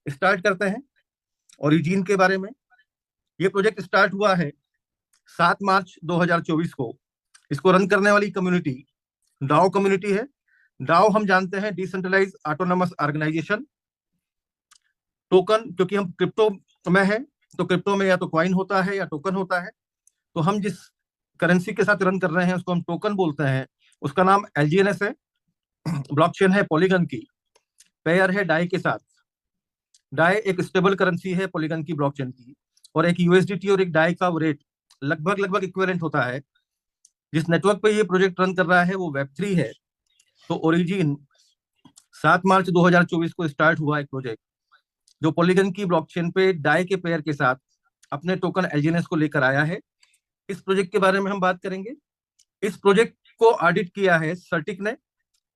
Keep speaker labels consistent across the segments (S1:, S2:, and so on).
S1: Start करते हैं origin के बारे में। ये प्रोजेक्ट स्टार्ट हुआ है 7 मार्च 2024 को। इसको रन करने वाली कम्युनिटी डाओ कम्युनिटी है। डाओ हम जानते हैं डिसेंट्रलाइज ऑटोनोमस ऑर्गेनाइजेशन। टोकन, क्योंकि हम क्रिप्टो में है तो क्रिप्टो में या तो कॉइन होता है या टोकन होता है। तो हम जिस करेंसी के साथ रन कर रहे हैं उसको हम टोकन बोलते हैं। उसका नाम एलजीएनएस है। ब्लॉकचेन है पॉलीगन की। पेयर है डाई के साथ। डाई एक स्टेबल करेंसी है पॉलीगन की, ब्लॉकचेन की। और एक यूएसडीटी और एक डाई का रेट लगभग लगभग इक्विवेलेंट होता है। जिस नेटवर्क पे ये प्रोजेक्ट रन कर रहा है वो वेब 3 है। तो ओरिजिन 7 मार्च 2024 को स्टार्ट हुआ एक प्रोजेक्ट जो पॉलीगन की ब्लॉकचेन पे डाई के पेयर के साथ अपने टोकन एलजीएनएस को लेकर आया है। इस प्रोजेक्ट के बारे में हम बात करेंगे। इस प्रोजेक्ट को ऑडिट किया है सर्टिक ने,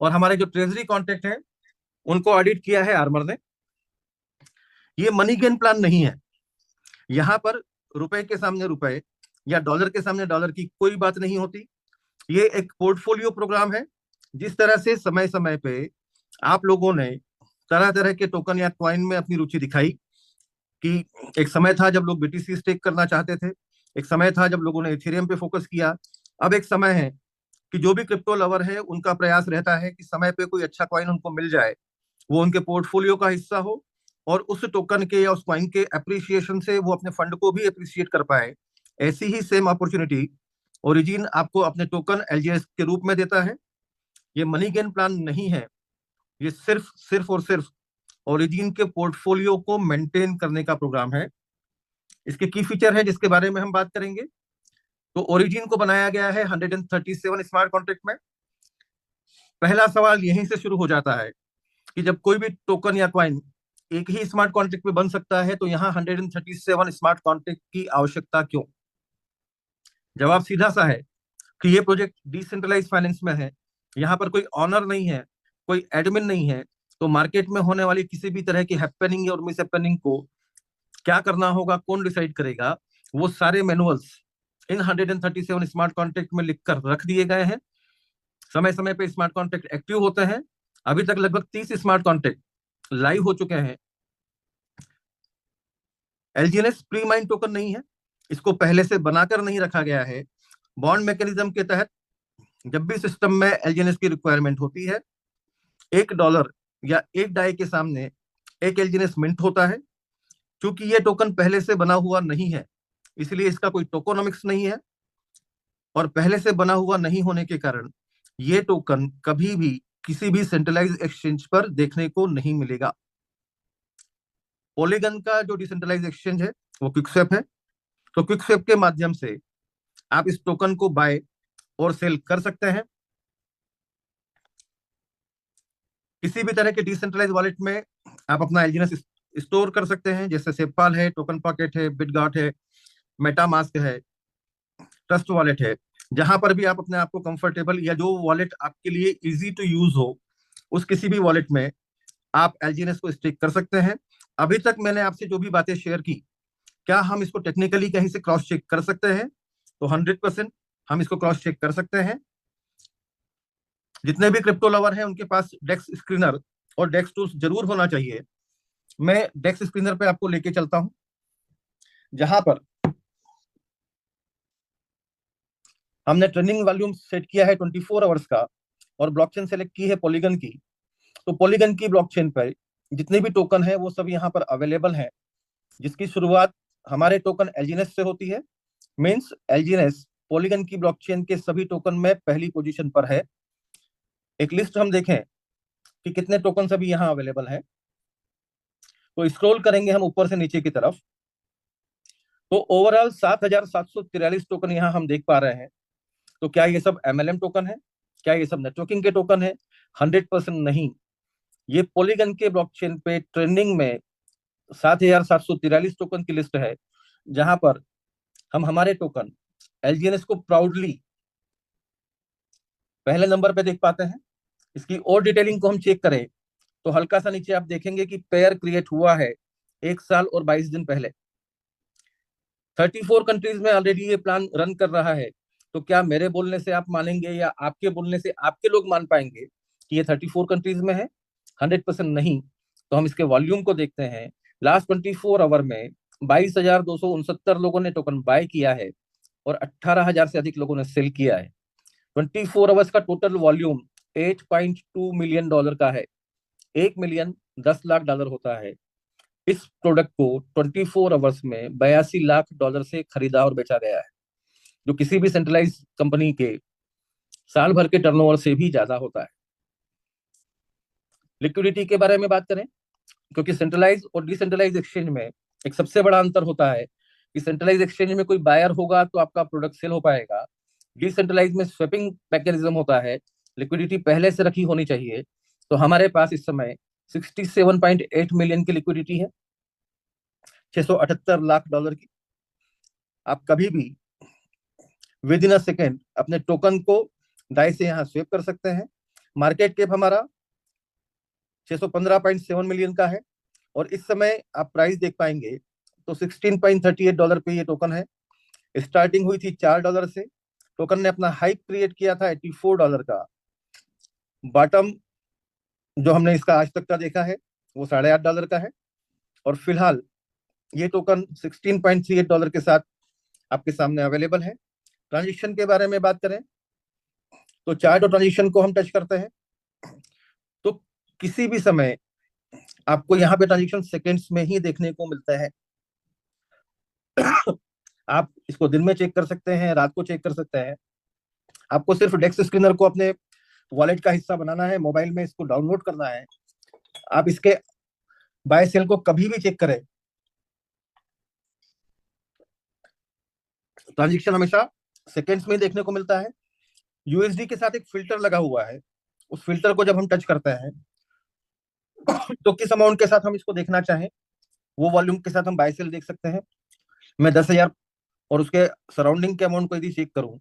S1: और हमारे जो ट्रेजरी कॉन्टेक्ट हैं उनको ऑडिट किया है आर्मर ने। ये मनी गेन प्लान नहीं है। यहाँ पर रुपए के सामने रुपए या डॉलर के सामने डॉलर की कोई बात नहीं होती। ये एक पोर्टफोलियो प्रोग्राम है। जिस तरह से समय समय पे आप लोगों ने तरह तरह के टोकन या क्वाइन में अपनी रुचि दिखाई कि एक समय था जब लोग बीटीसी स्टेक करना चाहते थे, एक समय था जब लोगों ने इथेरियम पे फोकस किया, अब एक समय है कि जो भी क्रिप्टो लवर है उनका प्रयास रहता है कि समय पे कोई अच्छा कॉइन उनको मिल जाए, वो उनके पोर्टफोलियो का हिस्सा हो, और उस टोकन के या उस कॉइन के अप्रिसिएशन से वो अपने फंड को भी अप्रिशिएट कर पाए। ऐसी ही सेम अपॉर्चुनिटी ओरिजिन आपको अपने टोकन एलजीएस के रूप में देता है। ये मनी गेन प्लान नहीं है। ये सिर्फ सिर्फ और सिर्फ ओरिजिन के पोर्टफोलियो को मेंटेन करने का प्रोग्राम है। इसके की फीचर है जिसके बारे में हम बात करेंगे। तो ओरिजिन को बनाया गया है 137 स्मार्ट कॉन्ट्रैक्ट में। पहला सवाल यहीं से शुरू हो जाता है कि जब कोई भी टोकन या क्वाइन एक ही स्मार्ट कॉन्ट्रैक्ट में बन सकता है तो यहाँ 137 स्मार्ट कॉन्ट्रैक्ट की आवश्यकता क्यों? जवाब सीधा सा है कि ये प्रोजेक्ट डिसेंट्रलाइज फाइनेंस में है। यहाँ पर कोई ऑनर नहीं है, कोई एडमिन नहीं है। तो मार्केट में होने वाली किसी भी तरह की हैपनिंग और मिस हैपनिंग को क्या करना होगा, कौन डिसाइड करेगा, वो सारे मैनुअल्स इन 137 स्मार्ट कॉन्ट्रैक्ट में लिखकर रख दिए गए हैं। समय समय पे स्मार्ट कॉन्ट्रैक्ट एक्टिव होते हैं। अभी तक लगभग 30 स्मार्ट कॉन्ट्रैक्ट लाइव हो चुके हैं। एलजीएनएस प्री माइंड टोकन नहीं है। इसको पहले से बनाकर नहीं रखा गया है। बॉन्ड मैकेनिज्म के तहत जब भी सिस्टम में एलजीएनएस की रिक्वायरमेंट होती है, $1 या एक डाई के सामने एक एलजीएनएस मिंट होता है। क्योंकि ये टोकन पहले से बना हुआ नहीं है, इसलिए इसका कोई टोकोनॉमिक्स नहीं है, और पहले से बना हुआ नहीं होने के कारण ये टोकन कभी भी किसी भी सेंट्रलाइज एक्सचेंज पर देखने को नहीं मिलेगा। पॉलीगन का जो डिसेंट्रलाइज एक्सचेंज है वो क्विकस्वैप है। तो क्विकस्वैप के माध्यम से आप इस टोकन को बाय और सेल कर सकते हैं। किसी भी तरह के डिसेंट्रलाइज वॉलेट में आप अपना एलजीएनएस स्टोर कर सकते हैं, जैसे सेपपाल है, टोकन पॉकेट है, बिटगाट है, मेटामास्क है, ट्रस्ट वॉलेट है। जहां पर भी आप अपने आप को कंफर्टेबल या जो वॉलेट आपके लिए इजी टू यूज हो, उस किसी भी वॉलेट में आप एलजीएनएस को स्टेक कर सकते हैं। अभी तक मैंने आपसे जो भी बातें शेयर की, क्या हम इसको टेक्निकली कहीं से क्रॉस चेक कर सकते हैं? तो 100% हम इसको क्रॉस चेक कर सकते हैं। जितने भी क्रिप्टो लवर हैं उनके पास डेक्स स्क्रीनर और डेक्स टूल्स जरूर होना चाहिए। मैं डेक्स स्क्रीनर पे आपको लेके चलता हूं, जहां पर हमने ट्रेंडिंग वॉल्यूम सेट किया है 24 आवर्स का, और ब्लॉकचेन सेलेक्ट की है पॉलीगन की। तो पॉलीगन की ब्लॉकचेन पर जितने भी टोकन है वो सब यहाँ पर अवेलेबल है, जिसकी शुरुआत हमारे टोकन एलजीएनएस से होती है। मींस एलजीएनएस पॉलीगन की ब्लॉकचेन के सभी टोकन में पहली पोजीशन पर है। एक लिस्ट हम देखें कि कितने टोकन अभी यहाँ अवेलेबल है, तो स्क्रॉल करेंगे हम ऊपर से नीचे की तरफ, तो ओवरऑल 7,743 टोकन यहाँ हम देख पा रहे हैं। तो क्या ये सब एमएलएम टोकन है? क्या ये सब नेटवर्किंग के टोकन है? 100% नहीं। ये पॉलीगन के ब्लॉकचेन पे ट्रेंडिंग में 7,743 टोकन की लिस्ट है, जहां पर हम हमारे टोकन एलजीएनएस को प्राउडली पहले नंबर पे देख पाते हैं। इसकी और डिटेलिंग को हम चेक करें तो हल्का सा नीचे आप देखेंगे कि पेयर क्रिएट हुआ है 1 साल और 22 दिन पहले। 34 कंट्रीज में ऑलरेडी ये प्लान रन कर रहा है। तो क्या मेरे बोलने से आप मानेंगे या आपके बोलने से आपके लोग मान पाएंगे कि ये 34 कंट्रीज में है? 100% नहीं। तो हम इसके वॉल्यूम को देखते हैं लास्ट 24 आवर में 22,269 लोगों ने टोकन बाय किया है और 18,000 से अधिक लोगों ने सेल किया है। 24 आवर्स का टोटल वॉल्यूम $8.2 मिलियन का है। 1 मिलियन 10 लाख होता है। इस प्रोडक्ट को 24 आवर्स में $82 लाख से खरीदा और बेचा गया है, जो किसी भी सेंट्रलाइज कंपनी के साल भर के टर्नओवर से भी ज्यादा होता है। लिक्विडिटी के बारे में बात करें, क्योंकि सेंट्रलाइज और डिसेंट्रलाइज एक्सचेंज में एक सबसे बड़ा अंतर होता है कि सेंट्रलाइज एक्सचेंज में कोई बायर होगा तो आपका प्रोडक्ट सेल हो पाएगा। डिसेंट्रलाइज में स्वेपिंग मैकेनिज्म होता है, लिक्विडिटी पहले से रखी होनी चाहिए। तो हमारे पास इस समय 67.8 मिलियन की लिक्विडिटी है, $678 लाख की। आप कभी भी विद इन अ सेकेंड अपने टोकन को डाई से यहाँ स्वेप कर सकते हैं। मार्केट कैप हमारा 615.7 मिलियन का है और इस समय आप प्राइस देख पाएंगे तो $16.38 पे ये टोकन है। स्टार्टिंग हुई थी $4 से। टोकन ने अपना हाइक क्रिएट किया था $84 का। बॉटम जो हमने इसका आज तक का देखा है वो $8.5 का है और फिलहाल ये टोकन $16.38 के साथ आपके सामने अवेलेबल है। ट्रांजेक्शन के बारे में बात करें तो चार्ट और ट्रांजेक्शन को हम टच करते हैं तो किसी भी समय आपको यहाँ पे ट्रांजेक्शन सेकेंड्स में ही देखने को मिलता है। आप इसको दिन में चेक कर सकते हैं, रात को चेक कर सकते हैं। आपको सिर्फ डेस्क स्क्रीनर को अपने वॉलेट का हिस्सा बनाना है, मोबाइल में इसको डाउनलोड करना है। आप इसके बाय सेल को कभी भी चेक करें, ट्रांजेक्शन हमेशा सेकेंड्स में ही देखने को मिलता है। यूएसडी के साथ एक फिल्टर लगा हुआ है, उस फिल्टर को जब हम टच करते हैं तो किस अमाउंट के साथ हम इसको देखना चाहें वो वॉल्यूम के साथ हम बाय सेल देख सकते हैं। मैं 10,000 और उसके सराउंडिंग के अमाउंट को यदि चेक करूं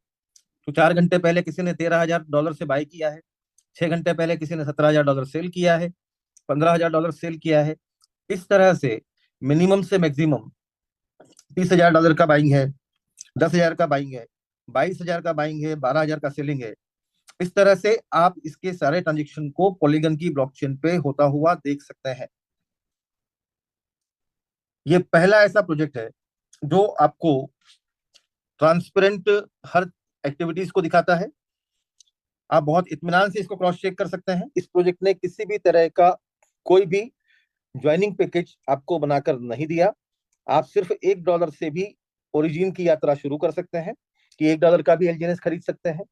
S1: तो 4 घंटे पहले किसी ने $13,000 से बाय किया है, 6 घंटे पहले किसी ने $17,000 सेल किया है, $15,000 सेल किया है। इस तरह से मिनिमम से मैक्सिमम $30,000 का बाइंग है, 10,000 का बाइंग है, 22,000 का बाइंग है, 12,000 का सेलिंग है। इस तरह से आप इसके सारे ट्रांजेक्शन को पॉलीगन की ब्लॉकचेन पे होता हुआ देख सकते हैं। ये पहला ऐसा प्रोजेक्ट है जो आपको ट्रांसपेरेंट हर एक्टिविटीज को दिखाता है। आप बहुत इत्मीनान से इसको क्रॉस चेक कर सकते हैं। इस प्रोजेक्ट ने किसी भी तरह का कोई भी ज्वाइनिंग पैकेज आपको बनाकर नहीं दिया। आप सिर्फ $1 से भी ओरिजिन की यात्रा शुरू कर सकते हैं कि $1 का भी एलजीएनएस खरीद सकते हैं,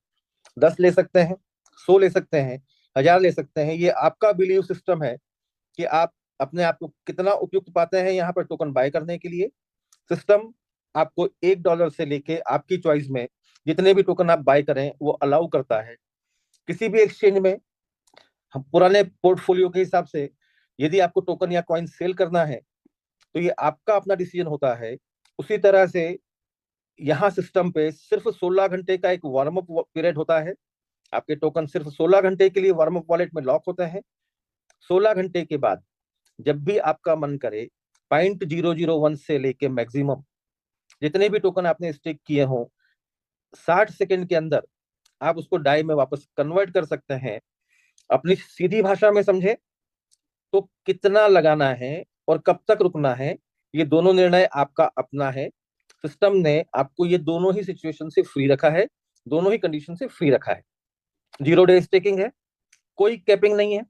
S1: 10 ले सकते हैं, 100 ले सकते हैं, 1,000 ले सकते हैं। ये आपका बिलीव सिस्टम है कि आप अपने आप को कितना उपयुक्त पाते हैं यहाँ पर टोकन बाय करने के लिए। सिस्टम आपको $1 से लेके आपकी चॉइस में जितने भी टोकन आप बाय करें वो अलाउ करता है। किसी भी एक्सचेंज में हम पुराने पोर्टफोलियो के हिसाब से यदि आपको टोकन या कॉइन सेल करना है तो ये आपका अपना डिसीजन होता है। उसी तरह से यहाँ सिस्टम पे सिर्फ 16 घंटे का एक वार्म अप पीरियड होता है। आपके टोकन सिर्फ 16 घंटे के लिए वार्म अप वॉलेट में लॉक होते हैं। 16 घंटे के बाद जब भी आपका मन करे 0.001 से लेके मैक्सिमम जितने भी टोकन आपने स्टेक किए हों 60 सेकंड के अंदर आप उसको डाई में वापस कन्वर्ट कर सकते हैं। अपनी सीधी भाषा में समझे तो कितना लगाना है और कब तक रुकना है ये दोनों निर्णय आपका अपना है। सिस्टम ने आपको ये दोनों ही सिचुएशन से फ्री रखा है, दोनों ही कंडीशन से फ्री रखा है। 0 डे स्टेकिंग है, कोई कैपिंग नहीं है।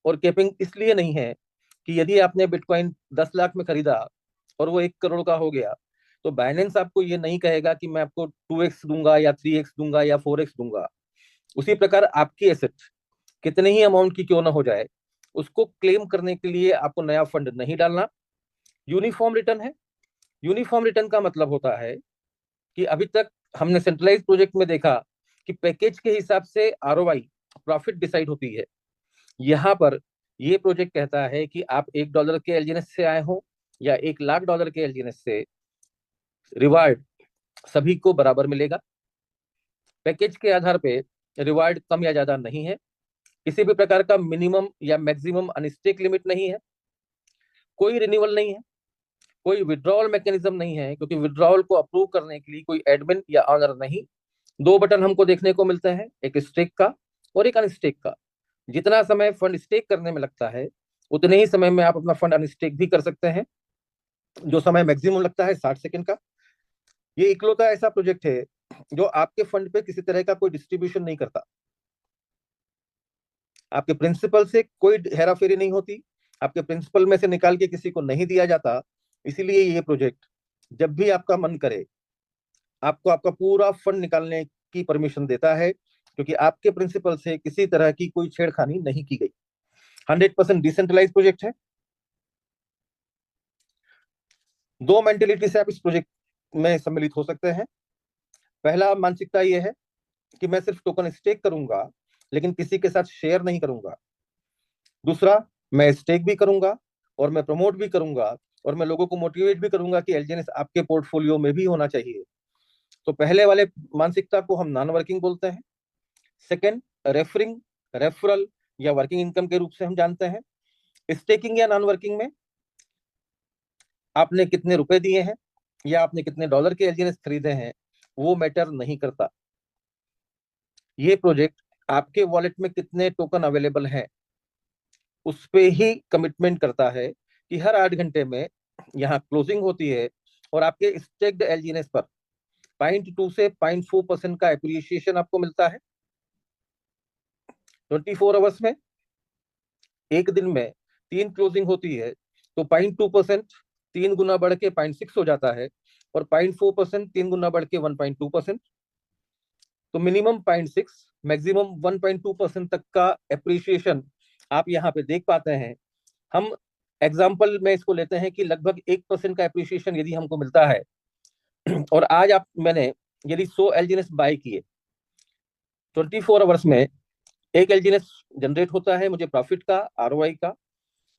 S1: और कैपिंग इसलिए नहीं है कि यदि आपने बिटकॉइन 10 लाख में खरीदा और वो 1 करोड़ का हो गया तो बाइनेंस आपको ये नहीं कहेगा कि मैं आपको 2x दूंगा या 3x दूंगा या 4x दूंगा। उसी प्रकार आपकी एसेट कितने ही अमाउंट की क्यों ना हो जाए उसको क्लेम करने के लिए आपको नया फंड नहीं डालना। यूनिफॉर्म रिटर्न है। यूनिफॉर्म रिटर्न का मतलब होता है कि अभी तक हमने सेंट्रलाइज प्रोजेक्ट में देखा कि पैकेज के हिसाब से आरओआई प्रॉफिट डिसाइड होती है। यहाँ पर ये प्रोजेक्ट कहता है कि आप $1 के एलजीएनएस से आए हो या $1,00,000 के एलजीएनएस से, रिवार्ड सभी को बराबर मिलेगा। पैकेज के आधार पे रिवार्ड कम या ज्यादा नहीं है। किसी भी प्रकार का मिनिमम या मैक्सिमम अनस्टेक लिमिट नहीं है। कोई रिन्यूअल नहीं है, कोई विड्रॉल मैकेनिज्म नहीं है, क्योंकि विड्रॉल को अप्रूव करने के लिए कोई एडमिन या ऑनर नहीं। 2 बटन हमको देखने को मिलते हैं, एक स्टेक का और एक अनस्टेक का। जितना समय फंड स्टेक करने में लगता है उतने ही समय में आप अपना फंड अनस्टेक भी कर सकते हैं, जो समय मैक्सिमम लगता है 60 सेकंड का। ये इकलौता ऐसा प्रोजेक्ट है जो आपके फंड पे किसी तरह का कोई डिस्ट्रीब्यूशन नहीं करता, आपके प्रिंसिपल से कोई हेराफेरी नहीं होती, आपके प्रिंसिपल में से निकाल के किसी को नहीं दिया जाता। इसीलिए ये प्रोजेक्ट जब भी आपका मन करे आपको आपका पूरा फंड निकालने की परमिशन देता है, क्योंकि आपके प्रिंसिपल से किसी तरह की कोई छेड़खानी नहीं की गई। 100% डिसेंट्रलाइज प्रोजेक्ट है। दो मेंटेलिटी से आप इस प्रोजेक्ट में सम्मिलित हो सकते हैं। पहला मानसिकता ये है कि मैं सिर्फ टोकन स्टेक करूंगा लेकिन किसी के साथ शेयर नहीं करूंगा। दूसरा, मैं स्टेक भी करूंगा और मैं प्रमोट भी करूंगा और मैं लोगों को मोटिवेट भी करूंगा कि एलजीएनएस आपके पोर्टफोलियो में भी होना चाहिए। तो पहले वाले मानसिकता को हम नॉन वर्किंग बोलते हैं। सेकंड, रेफरिंग, रेफरल या वर्किंग इनकम के रूप से हम जानते हैं। स्टेकिंग या नॉन वर्किंग में आपने कितने रुपए दिए हैं या आपने कितने डॉलर के एलजीएनएस खरीदे हैं वो मैटर नहीं करता। ये प्रोजेक्ट आपके वॉलेट में कितने टोकन अवेलेबल हैं उस पे ही कमिटमेंट करता है कि हर 8 घंटे में यहाँ क्लोजिंग होती है और आपके स्टेक्ड एलजीएनएस पर 0.2 से 0.4% का एप्रिसिएशन आपको मिलता है। 24 आवर्स में, एक दिन में 3 क्लोजिंग होती है तो 0.2% 3 गुना बढ़ के 0.6 हो जाता है और 0.4% 3 गुना बढ़ के 1.2%। तो मिनिमम 0.6 मैक्सिमम 1.2% तक का एप्रिसिएशन आप यहाँ पे देख पाते हैं। हम एग्जाम्पल में इसको लेते हैं कि लगभग 1% का एप्रिसिएशन यदि हमको मिलता है और आज मैंने यदि 100 एलजीएनएस बाय किए, 24 आवर्स में एक एलजीएनएस जनरेट होता है मुझे प्रॉफिट का, आरओआई का।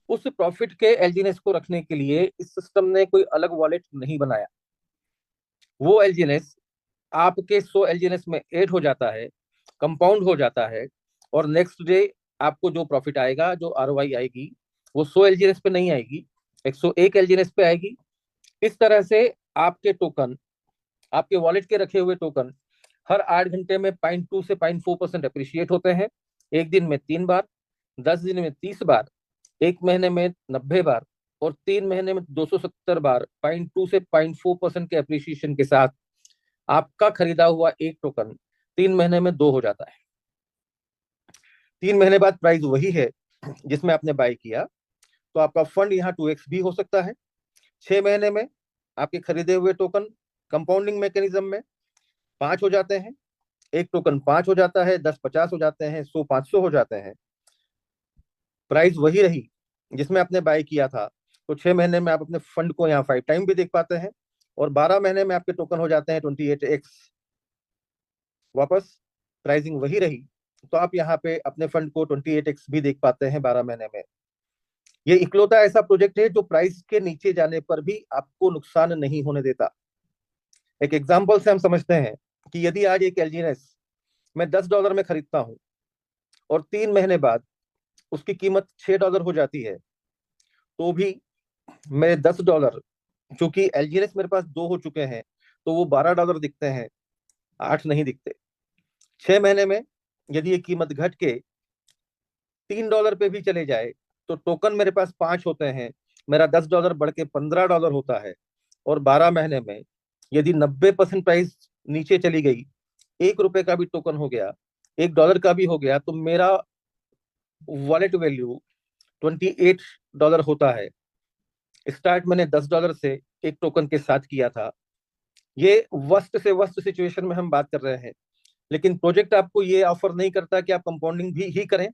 S1: उस प्रॉफिट के एलजीएनएस को रखने के लिए इस सिस्टम ने कोई अलग वॉलेट नहीं बनाया। वो एलजीएनएस आपके 100 एलजीएनएस में ऐड हो जाता है, कंपाउंड हो जाता है और नेक्स्ट डे आपको जो प्रॉफिट आएगा, जो आरओआई आएगी, वो 100 एलजीएनएस पे नहीं आएगी, 101 एलजीएनएस पे आएगी। इस तरह से आपके टोकन, आपके वॉलेट के रखे हुए टोकन हर 8 घंटे में 0.2 से 0.4% अप्रिशिएट होते हैं। एक दिन में 3 बार, 10 दिन में 30 बार, एक महीने में 90 बार और 3 महीने में 270 बार 0.2 से 0.4% के अप्रिसिएशन के साथ आपका खरीदा हुआ एक टोकन 3 महीने में 2 हो जाता है। 3 महीने बाद प्राइस वही है जिसमें आपने बाय किया, तो आपका फंड यहाँ 2x भी हो सकता है। 6 महीने में आपके खरीदे हुए टोकन कंपाउंडिंग मैकेनिज्म में 5 हो जाते हैं। एक टोकन 5 हो जाता है, 10 50 हो जाते हैं, 100 500 हो जाते हैं। प्राइस वही रही जिसमें आपने बाय किया था, तो 6 महीने में आप अपने फंड को यहाँ 5 टाइम भी देख पाते हैं और 12 महीने में आपके टोकन हो जाते हैं 28x वापस। प्राइसिंग वही रही तो आप यहाँ पे अपने फंड को 28x भी देख पाते हैं 12 महीने में। ये इकलौता ऐसा प्रोजेक्ट है जो प्राइस के नीचे जाने पर भी आपको नुकसान नहीं होने देता। एक एग्जाम्पल से हम समझते हैं कि यदि आज एक एलजीएनएस मैं $10 में खरीदता हूँ और 3 महीने बाद उसकी कीमत $6 हो जाती है, तो भी मेरे $10, चूंकि एलजीएनएस मेरे पास 2 हो चुके हैं तो वो $12 दिखते हैं, 8 नहीं दिखते। 6 महीने में यदि ये कीमत घट के $3 पे भी चले जाए तो टोकन मेरे पास 5 होते हैं, मेरा $10 बढ़ के $15 होता है। और 12 महीने में यदि 90% प्राइस नीचे चली गई, ₹1 का भी टोकन हो गया, $1 का भी हो गया, तो मेरा वॉलेट वैल्यू $28 होता है। स्टार्ट मैंने $10 से एक टोकन के साथ किया था। ये वर्स्ट से वर्स्ट सिचुएशन में हम बात कर रहे हैं, लेकिन प्रोजेक्ट आपको ये ऑफर नहीं करता कि आप कंपाउंडिंग भी ही करें।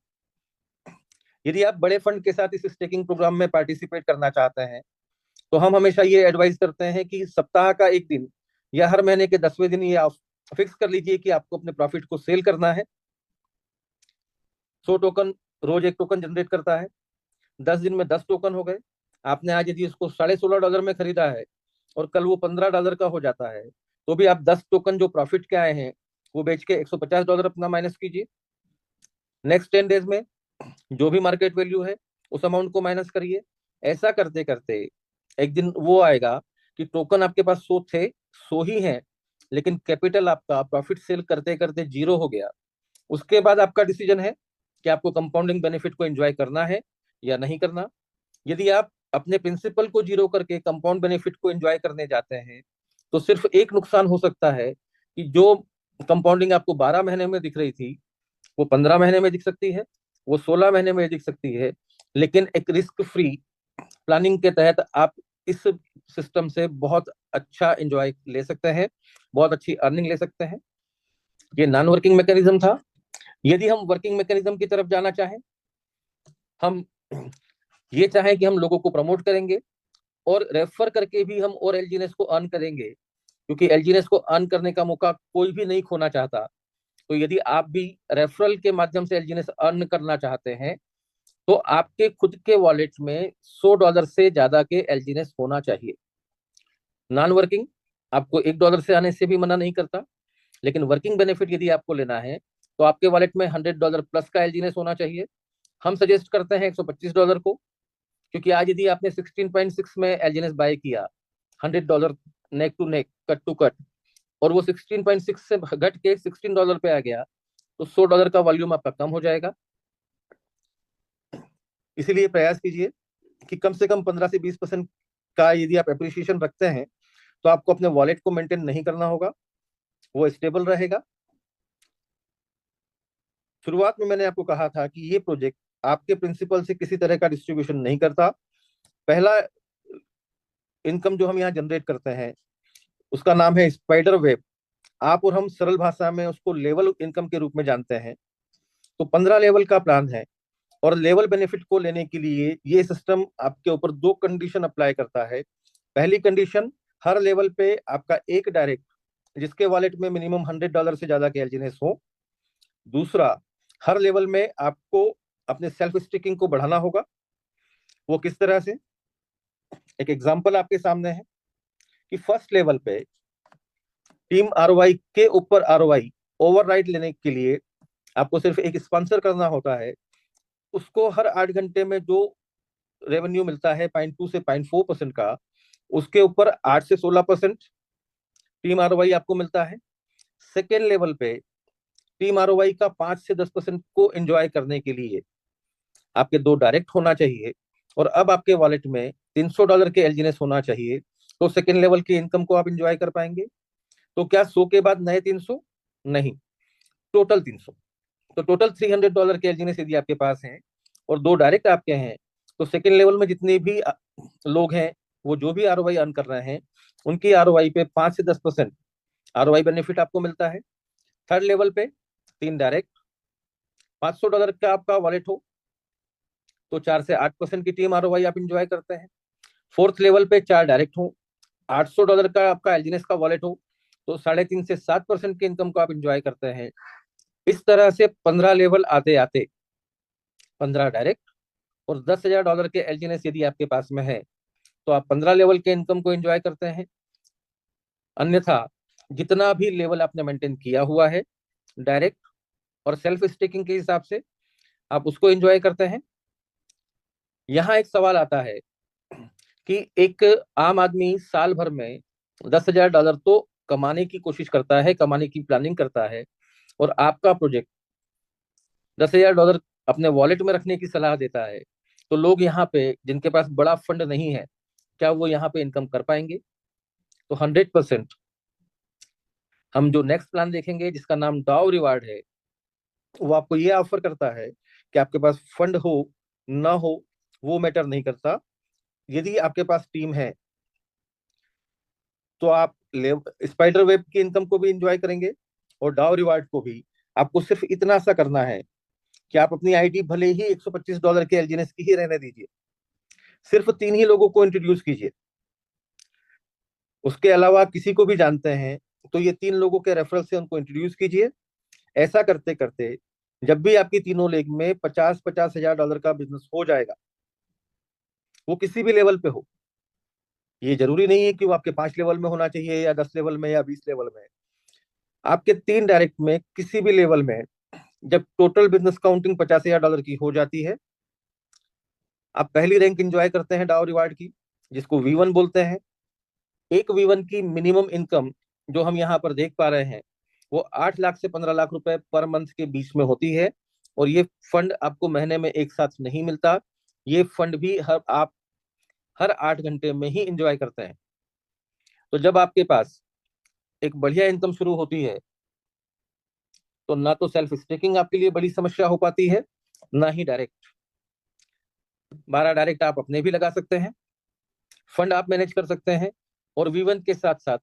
S1: यदि आप बड़े फंड के साथ इस स्टेकिंग प्रोग्राम में पार्टिसिपेट करना चाहते हैं तो हम हमेशा ये एडवाइस करते हैं कि सप्ताह का एक दिन या हर महीने के 10वें दिन ये आप फिक्स कर लीजिए कि आपको अपने प्रॉफिट को सेल करना है। 100 टोकन रोज एक टोकन जनरेट करता है, 10 दिन में 10 टोकन हो गए। आपने आज यदि उसको $16.5 में खरीदा है और कल वो $15 का हो जाता है, तो भी आप 10 टोकन जो प्रॉफिट के आए हैं वो बेच के $150 अपना माइनस कीजिए। नेक्स्ट 10 डेज में जो भी मार्केट वैल्यू है उस अमाउंट को माइनस करिए। ऐसा करते करते एक दिन वो आएगा कि टोकन आपके पास 100 थे, 100 ही हैं, लेकिन कैपिटल आपका प्रॉफिट सेल करते करते 0 हो गया। उसके बाद आपका डिसीजन है कि आपको कंपाउंडिंग बेनिफिट को एंजॉय करना है या नहीं करना। यदि आप अपने प्रिंसिपल को जीरो करके कंपाउंड बेनिफिट को एंजॉय करने जाते हैं तो सिर्फ एक नुकसान हो सकता है कि जो कंपाउंडिंग आपको 12 महीने में दिख रही थी वो 15 महीने में दिख सकती है, वो 16 महीने में दिख सकती है। लेकिन एक रिस्क फ्री प्लानिंग के तहत आप इस सिस्टम से बहुत अच्छा एंजॉय ले सकते हैं, बहुत अच्छी अर्निंग ले सकते हैं। ये नॉन वर्किंग मैकेनिज्म था। यदि हम वर्किंग मैकेनिज्म की तरफ जाना चाहें, हम ये चाहें कि हम लोगों को प्रमोट करेंगे और रेफर करके भी हम और एलजीएनएस को अर्न करेंगे, क्योंकि एलजीएनएस को अर्न करने का मौका कोई भी नहीं खोना चाहता। तो यदि आप भी रेफरल के माध्यम से एलजीएनएस अर्न करना चाहते हैं तो आपके खुद के वॉलेट में $100 से ज्यादा के एलजीएनएस होना चाहिए। नॉन वर्किंग आपको $1 से आने से भी मना नहीं करता, लेकिन वर्किंग बेनिफिट यदि आपको लेना है तो आपके वॉलेट में $100 प्लस का एलजीएनएस होना चाहिए। हम सजेस्ट करते हैं $125 को, क्योंकि आज यदि आपने 16.6 में एलजीएनएस बाय किया $100 neck to neck, cut to cut, और वो 16.6 से घट के $16 पे आ गया तो $100 का वॉल्यूम आपका कम हो जाएगा। इसीलिए प्रयास कीजिए कि कम से कम 15 से 20% का यदि आप एप्रिसिएशन रखते हैं तो आपको अपने वॉलेट को मेंटेन नहीं करना होगा, वो स्टेबल रहेगा। शुरुआत में मैंने आपको कहा था कि ये प्रोजेक्ट आपके प्रिंसिपल से किसी तरह का डिस्ट्रीब्यूशन नहीं करता। पहला इनकम जो हम यहाँ जनरेट करते हैं उसका नाम है स्पाइडर वेब। आप और हम सरल भाषा में उसको लेवल इनकम के रूप में जानते हैं। तो 15 लेवल का प्लान है और लेवल बेनिफिट को लेने के लिए ये सिस्टम आपके ऊपर दो कंडीशन अप्लाई करता है। पहली कंडीशन, हर लेवल पे आपका एक डायरेक्ट जिसके वॉलेट में मिनिमम $100 से ज्यादा के एलजीएनएस हो। दूसरा, हर लेवल में आपको अपने सेल्फ स्टिकिंग को बढ़ाना होगा। वो किस तरह से? एक एग्जांपल आपके सामने है कि फर्स्ट लेवल पे टीम आरओआई के ऊपर आरओआई ओवरराइड लेने के लिए आपको सिर्फ एक स्पॉन्सर करना होता है। उसको हर 8 घंटे में जो रेवेन्यू मिलता है 0.2 से 0.4% का, उसके ऊपर 8 से 16% टीम आरओआई आपको मिलता है। सेकेंड लेवल पे टीम आरओआई का 5 से 10% को एंजॉय करने के लिए आपके दो डायरेक्ट होना चाहिए और अब आपके वॉलेट में $300 के एलजीएनएस होना चाहिए। तो सेकेंड लेवल की इनकम को आप एंजॉय कर पाएंगे। तो क्या 100 के बाद नए 300? नहीं, टोटल 300। तो टोटल $300 के एलजीएनएस यदि आपके पास हैं और दो डायरेक्ट आपके हैं तो सेकेंड लेवल में जितने भी लोग हैं वो जो भी आरओआई अर्न कर रहे हैं उनकी आरओआई पे 5 से 10% आरओआई बेनिफिट आपको मिलता है। थर्ड लेवल पे 3 डायरेक्ट, $500 का आपका वॉलेट हो तो 4 से 8% की टीम आरओआई आप इंजॉय करते हैं। फोर्थ लेवल पे 4 डायरेक्ट हो, $800 का आपका एलजीएनएस का वॉलेट हो तो 3.5 से 7% की इनकम को आप इंजॉय करते हैं। इस तरह से 15 लेवल आते आते 15 डायरेक्ट और $10,000 के एलजीएनएस यदि आपके पास में है तो आप 15 लेवल के इनकम को एंजॉय करते हैं। अन्यथा जितना भी लेवल आपने मेंटेन किया हुआ है डायरेक्ट और सेल्फ स्टेकिंग के हिसाब से आप उसको एंजॉय करते हैं। यहाँ एक सवाल आता है कि एक आम आदमी साल भर में $10,000 तो कमाने की कोशिश करता है, कमाने की प्लानिंग करता है, और आपका प्रोजेक्ट $10,000 अपने वॉलेट में रखने की सलाह देता है। तो लोग यहाँ पे जिनके पास बड़ा फंड नहीं है, क्या वो यहाँ पे इनकम कर पाएंगे? तो 100% हम जो नेक्स्ट प्लान देखेंगे जिसका नाम डाउ रिवार्ड है, वो आपको ये ऑफर करता है कि आपके पास फंड हो ना हो वो मैटर नहीं करता। यदि आपके पास टीम है तो आप स्पाइडर वेब की इनकम को भी इंजॉय करेंगे और डाउ रिवार्ड को भी। आपको सिर्फ इतना सा करना है कि आप अपनी आईडी भले ही $125 के एलजीएनएस की ही रहने दीजिए, सिर्फ 3 ही लोगों को इंट्रोड्यूस कीजिए। उसके अलावा किसी को भी जानते हैं तो ये 3 लोगों के रेफरल से उनको इंट्रोड्यूस कीजिए। ऐसा करते करते जब भी आपकी तीनों लेग में 50-50 हजार डॉलर का बिजनेस हो जाएगा, वो किसी भी लेवल पे हो, ये जरूरी नहीं है कि वो आपके 5 लेवल में होना चाहिए या 10 लेवल में या 20 लेवल में। आपके 3 डायरेक्ट में किसी भी लेवल में जब टोटल बिजनेस काउंटिंग $50,000 की हो जाती है, आप पहली रैंक एंजॉय करते हैं डाउ रिवार्ड की, जिसको V1 बोलते हैं। एक V1 की मिनिमम इनकम जो हम यहाँ पर देख पा रहे हैं वो 8 लाख से 15 लाख रुपए पर मंथ के बीच में होती है। और ये फंड आपको महीने में एक साथ नहीं मिलता, ये फंड भी आप हर 8 घंटे में ही इंजॉय करते हैं। तो जब आपके पास एक बढ़िया इनकम शुरू होती है, तो ना तो सेल्फ स्टेकिंग आपके लिए बड़ी समस्या हो पाती है, ना ही डायरेक्ट। 12 डायरेक्ट आप अपने भी लगा सकते हैं, फंड आप मैनेज कर सकते हैं, और V1 के साथ साथ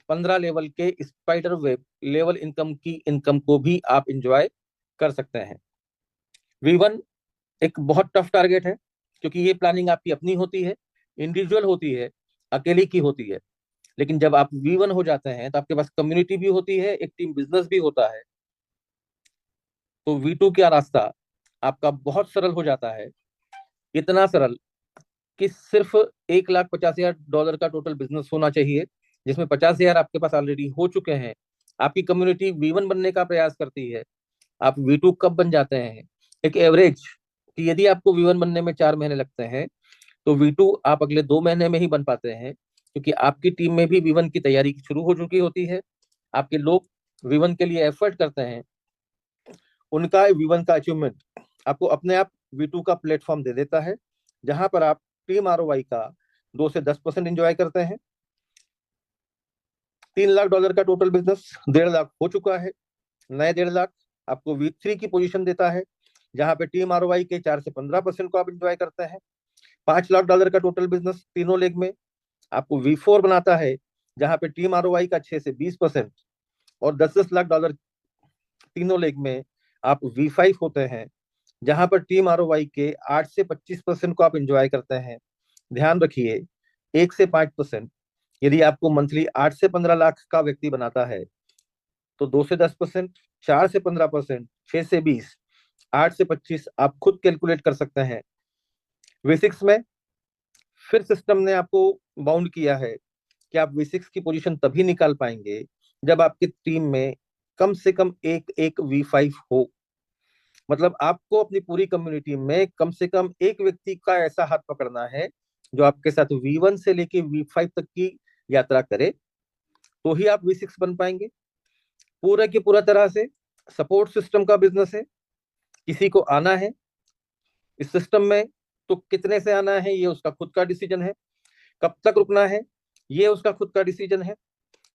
S1: 15 लेवल के स्पाइडर वेब लेवल इनकम की इनकम को भी आप इंजॉय कर सकते हैं। V1 एक बहुत टफ टारगेट है, क्योंकि ये प्लानिंग आपकी अपनी होती है, इंडिविजुअल होती है, अकेले की होती है। लेकिन जब आप V1 हो जाते हैं तो आपके पास कम्युनिटी भी होती है, एक टीम बिजनेस भी होता है। तो V2 का रास्ता आपका बहुत सरल हो जाता है, इतना सरल कि सिर्फ $1,50,000 का टोटल बिजनेस होना चाहिए, जिसमें 50,000 आपके पास ऑलरेडी हो चुके हैं। आपकी कम्युनिटी V1 बनने का प्रयास करती है, आप V2 कब बन जाते हैं? एक एवरेज कि यदि आपको V1 बनने में 4 महीने लगते हैं, तो V2 आप अगले 2 महीने में ही बन पाते हैं, क्योंकि आपकी टीम में भी V1 की तैयारी शुरू हो चुकी होती है। आपके लोग V1 के लिए एफर्ट करते हैं, उनका V1 का अचीवमेंट आपको अपने आप V2 का प्लेटफॉर्म दे देता है, जहां पर आप टीम ROI का 2 से 10% इंजॉय करते हैं। $3 लाख का टोटल बिजनेस 1.5 लाख हो चुका है। नए 1.5 लाख आपको V3 की पोजीशन देता है, जहां पे टीम ROI के 4 से 15% को आप इंजॉय करते हैं। $5 लाख का टोटल बिजनेस तीनों लेग में आपको V4 बनाता है, जहां पे टीम ROI का 6 से 20% और $10 तीनों लेग में आप V5 होते हैं, जहां पर टीम ROI के 8 से 25% को आप इंजॉय करते हैं। ध्यान रखिए, 1 से 5%, यदि आपको मंथली 8 से 15 लाख का व्यक्ति बनाता है, तो 2 से 10%, 4 से 15%, 6 से 20, 8 से 25 आप खुद कैलकुलेट कर सकते हैं। V6 में फिर सिस्टम ने आपको बाउंड किया है कि आप V6 की पोजीशन तभी निकाल पाएंगे जब आपकी टीम में कम से कम एक एक V5 हो। मतलब आपको अपनी पूरी कम्युनिटी में कम से कम एक व्यक्ति का ऐसा हाथ पकड़ना है जो आपके साथ V1 से लेके V5 तक की यात्रा करे, तो ही आप V6 बन पाएंगे। पूरा की पूरा तरह से सपोर्ट सिस्टम का बिजनेस है। किसी को आना है इस सिस्टम में, तो कितने से आना है ये उसका खुद का डिसीजन है। कब तक रुकना है ये उसका खुद का डिसीजन है।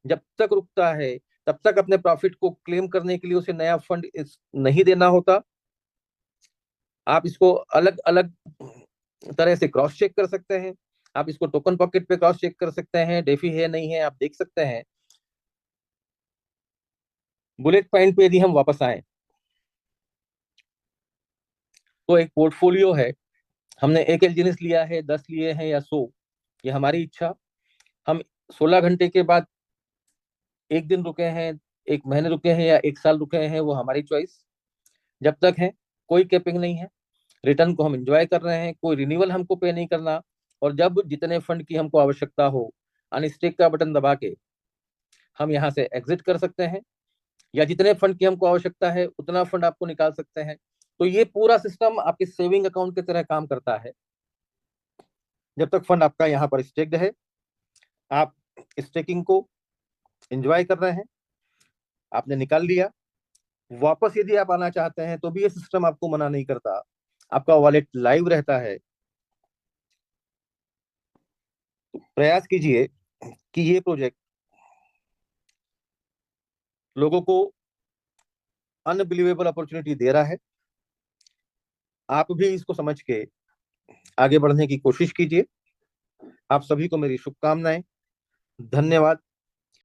S1: जब तक रुकता है तब तक अपने प्रॉफिट को क्लेम करने के लिए उसे नया फंड नहीं देना होता। आप इसको अलग अलग तरह से क्रॉस चेक कर सकते हैं। आप इसको टोकन पॉकेट पे क्रॉस चेक कर सकते हैं, डेफी है नहीं है आप देख सकते हैं। बुलेट पॉइंट पे यदि हम वापस आए, तो एक पोर्टफोलियो है। हमने एक एलजीएनएस लिया है, 10 लिए हैं या 100, ये हमारी इच्छा। हम 16 घंटे के बाद एक दिन रुके हैं, एक महीने रुके हैं या एक साल रुके हैं, वो हमारी चॉइस। जब तक है कोई कैपिंग नहीं है, रिटर्न को हम एंजॉय कर रहे हैं, कोई रिन्यूअल हमको पे नहीं करना। और जब जितने फंड की हमको आवश्यकता हो, अनस्टेक का बटन दबा के हम यहाँ से एग्जिट कर सकते हैं, या जितने फंड की हमको आवश्यकता है उतना फंड आपको निकाल सकते हैं। तो ये पूरा सिस्टम आपके सेविंग अकाउंट की तरह काम करता है। जब तक फंड आपका यहाँ पर स्टेक्ड है, आप स्टेकिंग को एंजॉय कर रहे हैं, आपने निकाल लिया। वापस यदि आप आना चाहते हैं तो भी ये सिस्टम आपको मना नहीं करता, आपका वॉलेट लाइव रहता है। तो प्रयास कीजिए कि ये प्रोजेक्ट लोगों को अनबिलीवेबल अपॉर्चुनिटी दे रहा है। आप भी इसको समझ के आगे बढ़ने की कोशिश कीजिए। आप सभी को मेरी शुभकामनाएं। धन्यवाद।